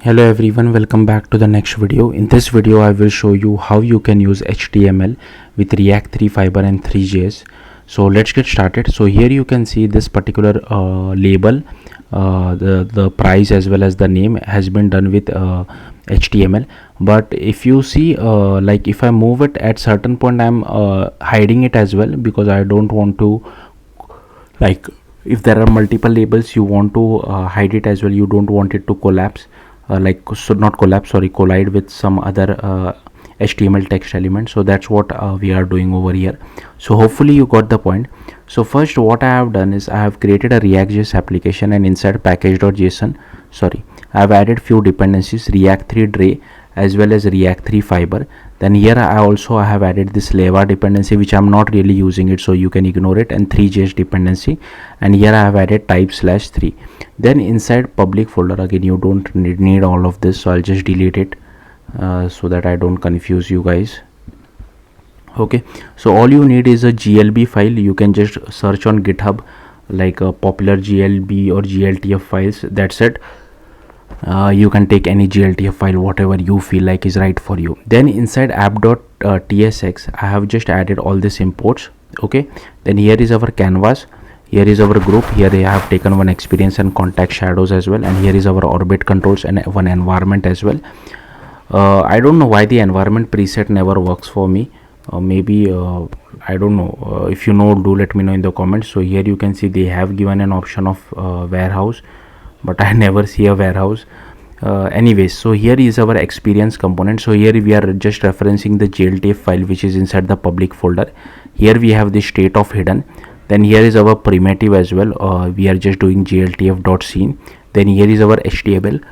Hello everyone, welcome back to the next video. In this video I will show you how you can use HTML with React 3 Fiber and ThreeJS. So let's get started. So here you can see this particular label, the price as well as the name has been done with HTML. But if you see like if I move it at certain point, I'm hiding it as well because I don't want to, like, if there are multiple labels you want to hide it as well. You don't want it to collapse, collide with some other HTML text element. So that's what we are doing over here. So hopefully you got the point. So first what I have done is I have created a React.js application, and inside package.json, I have added few dependencies, React 3 Dre as well as React 3 Fiber. Then here I have added this Leva dependency, which I'm not really using it, so you can ignore it, and 3JS dependency. And here I have added type/3. Then inside public folder, again you don't need all of this, so I'll just delete it so that I don't confuse you guys. Okay, so all you need is a GLB file. You can just search on GitHub like a popular GLB or GLTF files. That's it. You can take any GLTF file, whatever you feel like is right for you. Then inside app.tsx I have just added all these imports. Okay, then here is our canvas, here is our group, here I have taken one experience and contact shadows as well, and here is our orbit controls and one environment as well. I don't know why the environment preset never works for me. Maybe I don't know. If you know, do let me know in the comments. So here you can see they have given an option of warehouse, but I never see a warehouse. Anyways, so here is our experience component. So here we are just referencing the GLTF file which is inside the public folder. Here we have the state of hidden. Then here is our primitive as well. We are just doing gltf.scene. Then here is our HTML,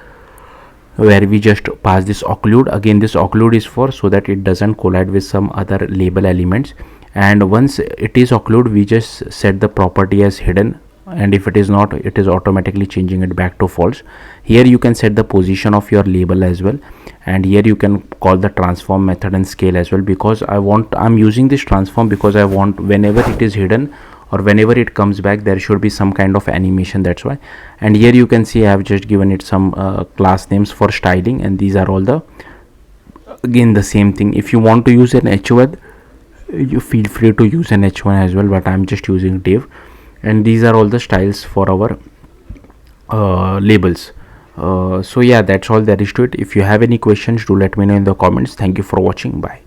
where we just pass this occlude. Again, this occlude is for so that it doesn't collide with some other label elements. And once it is occlude, we just set the property as hidden, and if it is not, it is automatically changing it back to false. Here you can set the position of your label as well, and here you can call the transform method and scale as well, because I'm using this transform because I want whenever it is hidden or whenever it comes back, there should be some kind of animation. That's why. And here you can see I have just given it some class names for styling, and these are all the, again, the same thing. If you want to use an h1, you feel free to use an h1 as well, but I'm just using div. And these are all the styles for our labels. So yeah, that's all there is to it. If you have any questions, do let me know in the comments. Thank you for watching. Bye.